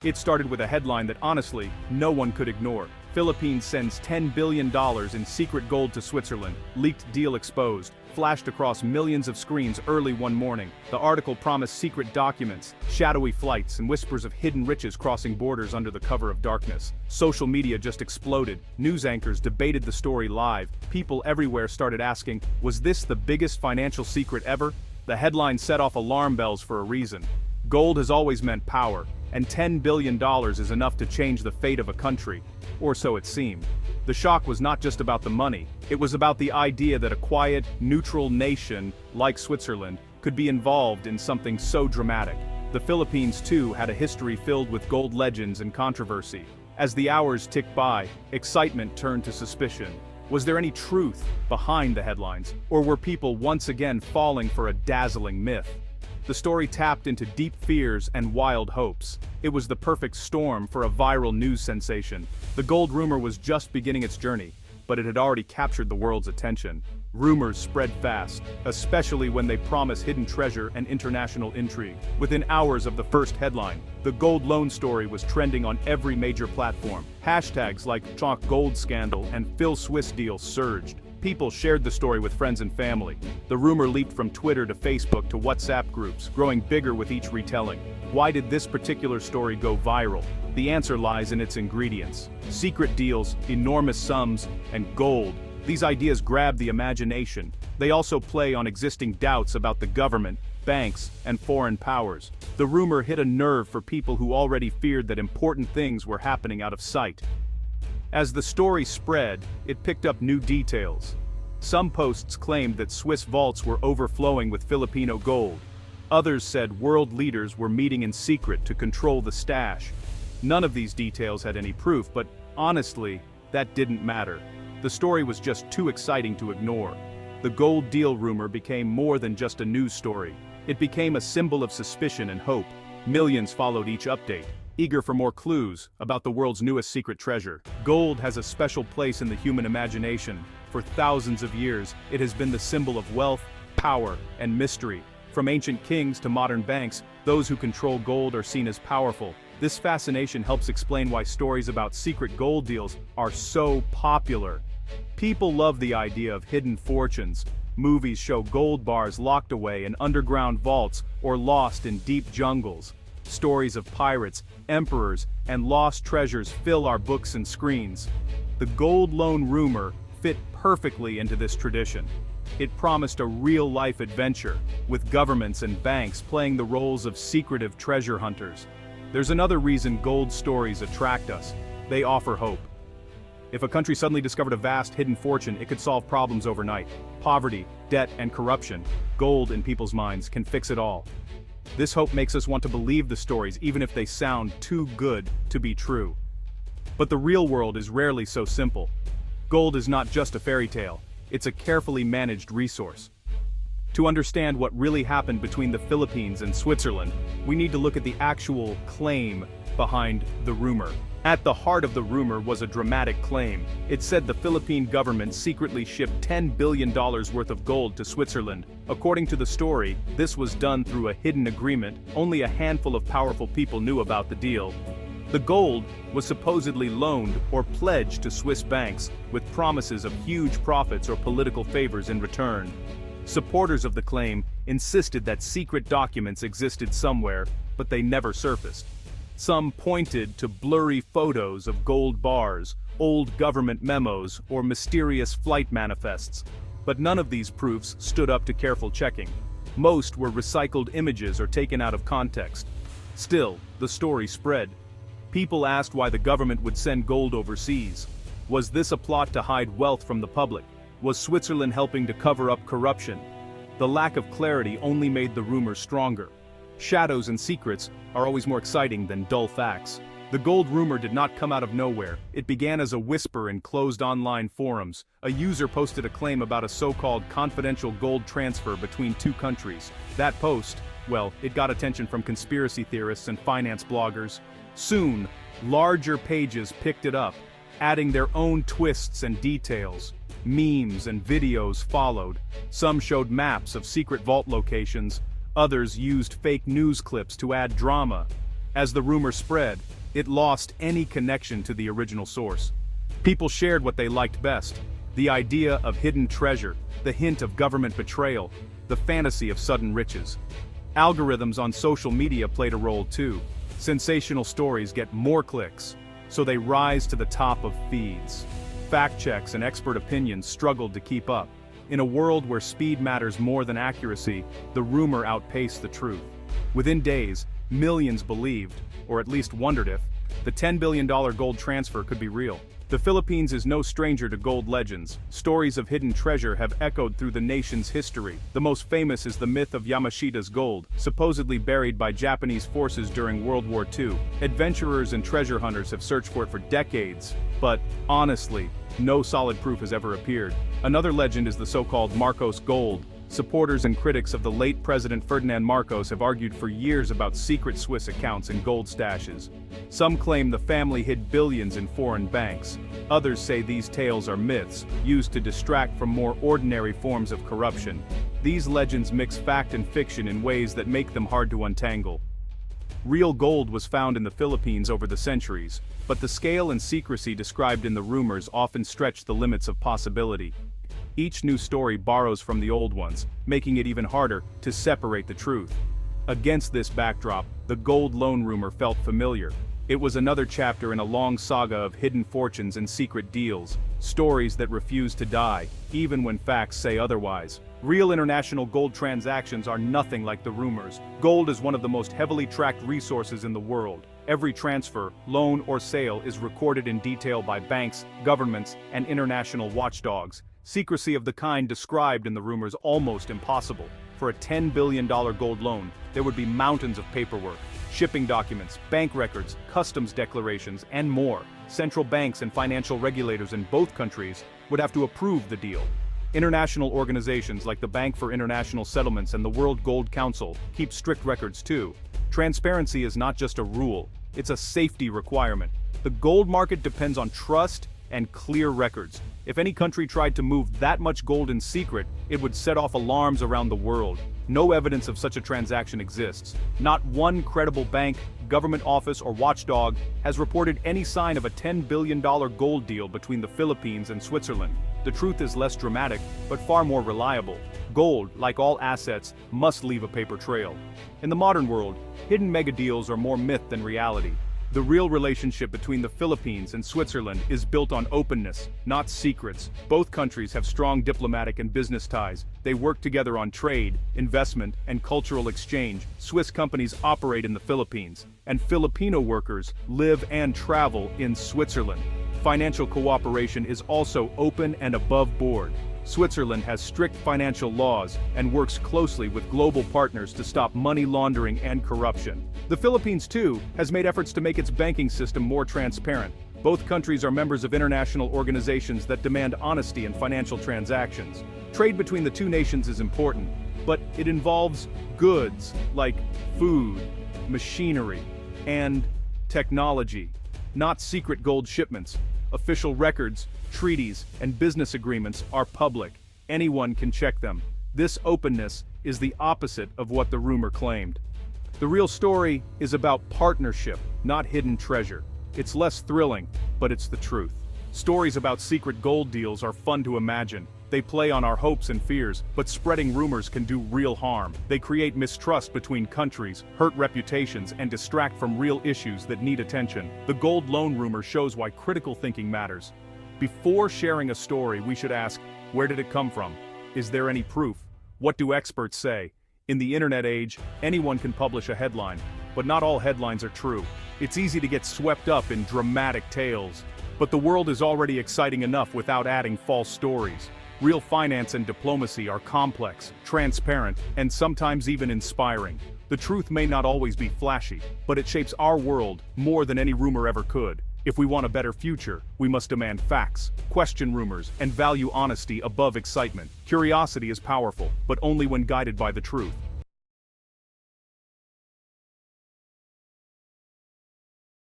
It started with a headline that honestly, no one could ignore. Philippines sends $10 billion in secret gold to Switzerland, leaked deal exposed, flashed across millions of screens early one morning. The article promised secret documents, shadowy flights, and whispers of hidden riches crossing borders under the cover of darkness. Social media just exploded. News anchors debated the story live. People everywhere started asking, was this the biggest financial secret ever? The headline set off alarm bells for a reason. Gold has always meant power, and $10 billion is enough to change the fate of a country, or so it seemed. The shock was not just about the money, it was about the idea that a quiet, neutral nation, like Switzerland, could be involved in something so dramatic. The Philippines, too, had a history filled with gold legends and controversy. As the hours ticked by, excitement turned to suspicion. Was there any truth behind the headlines, or were people once again falling for a dazzling myth? The story tapped into deep fears and wild hopes. It was the perfect storm for a viral news sensation. The gold rumor was just beginning its journey, but it had already captured the world's attention. Rumors spread fast, especially when they promise hidden treasure and international intrigue. Within hours of the first headline, the gold loan story was trending on every major platform. Hashtags like Chalk Gold Scandal and Phil Swiss Deal surged. People shared the story with friends and family. The rumor leaped from Twitter to Facebook to WhatsApp groups, growing bigger with each retelling. Why did this particular story go viral? The answer lies in its ingredients. Secret deals, enormous sums, and gold. These ideas grab the imagination. They also play on existing doubts about the government, banks, and foreign powers. The rumor hit a nerve for people who already feared that important things were happening out of sight. As the story spread, it picked up new details. Some posts claimed that Swiss vaults were overflowing with Filipino gold. Others said world leaders were meeting in secret to control the stash. None of these details had any proof, but honestly, that didn't matter. The story was just too exciting to ignore. The gold deal rumor became more than just a news story. It became a symbol of suspicion and hope. Millions followed each update, eager for more clues about the world's newest secret treasure. Gold has a special place in the human imagination. For thousands of years, it has been the symbol of wealth, power, and mystery. From ancient kings to modern banks, those who control gold are seen as powerful. This fascination helps explain why stories about secret gold deals are so popular. People love the idea of hidden fortunes. Movies show gold bars locked away in underground vaults or lost in deep jungles. Stories of pirates, emperors, and lost treasures fill our books and screens. The gold loan rumor fit perfectly into this tradition. It promised a real-life adventure, with governments and banks playing the roles of secretive treasure hunters. There's another reason gold stories attract us. They offer hope. If a country suddenly discovered a vast hidden fortune, it could solve problems overnight. Poverty, debt, and corruption. Gold, in people's minds, can fix it all. This hope makes us want to believe the stories even if they sound too good to be true. But the real world is rarely so simple. Gold is not just a fairy tale, it's a carefully managed resource. To understand what really happened between the Philippines and Switzerland, we need to look at the actual claim behind the rumor. At the heart of the rumor was a dramatic claim. It said the Philippine government secretly shipped $10 billion worth of gold to Switzerland. According to the story, this was done through a hidden agreement. Only a handful of powerful people knew about the deal. The gold was supposedly loaned or pledged to Swiss banks, with promises of huge profits or political favors in return. Supporters of the claim insisted that secret documents existed somewhere, but they never surfaced. Some pointed to blurry photos of gold bars, old government memos, or mysterious flight manifests. But none of these proofs stood up to careful checking. Most were recycled images or taken out of context. Still, the story spread. People asked why the government would send gold overseas. Was this a plot to hide wealth from the public? Was Switzerland helping to cover up corruption? The lack of clarity only made the rumor stronger. Shadows and secrets are always more exciting than dull facts. The gold rumor did not come out of nowhere. It began as a whisper in closed online forums. A user posted a claim about a so-called confidential gold transfer between two countries. That post, well, it got attention from conspiracy theorists and finance bloggers. Soon, larger pages picked it up, adding their own twists and details. Memes and videos followed. Some showed maps of secret vault locations. Others used fake news clips to add drama. As the rumor spread, it lost any connection to the original source. People shared what they liked best: the idea of hidden treasure, the hint of government betrayal, the fantasy of sudden riches. Algorithms on social media played a role too. Sensational stories get more clicks, so they rise to the top of feeds. Fact checks and expert opinions struggled to keep up. In a world where speed matters more than accuracy, the rumor outpaced the truth. Within days, millions believed, or at least wondered if, the $10 billion gold transfer could be real. The Philippines is no stranger to gold legends. Stories of hidden treasure have echoed through the nation's history. The most famous is the myth of Yamashita's gold, supposedly buried by Japanese forces during World War II. Adventurers and treasure hunters have searched for it for decades, but, honestly, no solid proof has ever appeared. Another legend is the so-called Marcos gold. Supporters and critics of the late President Ferdinand Marcos have argued for years about secret Swiss accounts and gold stashes. Some claim the family hid billions in foreign banks. Others say these tales are myths, used to distract from more ordinary forms of corruption. These legends mix fact and fiction in ways that make them hard to untangle. Real gold was found in the Philippines over the centuries, but the scale and secrecy described in the rumors often stretch the limits of possibility. Each new story borrows from the old ones, making it even harder to separate the truth. Against this backdrop, the gold loan rumor felt familiar. It was another chapter in a long saga of hidden fortunes and secret deals, stories that refuse to die, even when facts say otherwise. Real international gold transactions are nothing like the rumors. Gold is one of the most heavily tracked resources in the world. Every transfer, loan, or sale is recorded in detail by banks, governments, and international watchdogs. Secrecy of the kind described in the rumors almost impossible. For a $10 billion gold loan, there would be mountains of paperwork, shipping documents, bank records, customs declarations, and more. Central banks and financial regulators in both countries would have to approve the deal. International organizations like the Bank for International Settlements and the World Gold Council keep strict records too. Transparency is not just a rule, it's a safety requirement. The gold market depends on trust and clear records. If any country tried to move that much gold in secret, it would set off alarms around the world. No evidence of such a transaction exists. Not one credible bank, government office, or watchdog has reported any sign of a $10 billion gold deal between the Philippines and Switzerland. The truth is less dramatic, but far more reliable. Gold, like all assets, must leave a paper trail. In the modern world, hidden mega deals are more myth than reality. The real relationship between the Philippines and Switzerland is built on openness, not secrets. Both countries have strong diplomatic and business ties. They work together on trade, investment, and cultural exchange. Swiss companies operate in the Philippines, and Filipino workers live and travel in Switzerland. Financial cooperation is also open and above board. Switzerland has strict financial laws and works closely with global partners to stop money laundering and corruption. The Philippines, too, has made efforts to make its banking system more transparent. Both countries are members of international organizations that demand honesty in financial transactions. Trade between the two nations is important, but it involves goods like food, machinery, and technology, not secret gold shipments. Official records, treaties, and business agreements are public. Anyone can check them. This openness is the opposite of what the rumor claimed. The real story is about partnership, not hidden treasure. It's less thrilling, but it's the truth. Stories about secret gold deals are fun to imagine. They play on our hopes and fears, but spreading rumors can do real harm. They create mistrust between countries, hurt reputations, and distract from real issues that need attention. The gold loan rumor shows why critical thinking matters. Before sharing a story, we should ask, where did it come from? Is there any proof? What do experts say? In the internet age, anyone can publish a headline, but not all headlines are true. It's easy to get swept up in dramatic tales, but the world is already exciting enough without adding false stories. Real finance and diplomacy are complex, transparent, and sometimes even inspiring. The truth may not always be flashy, but it shapes our world more than any rumor ever could. If we want a better future, we must demand facts, question rumors, and value honesty above excitement. Curiosity is powerful, but only when guided by the truth.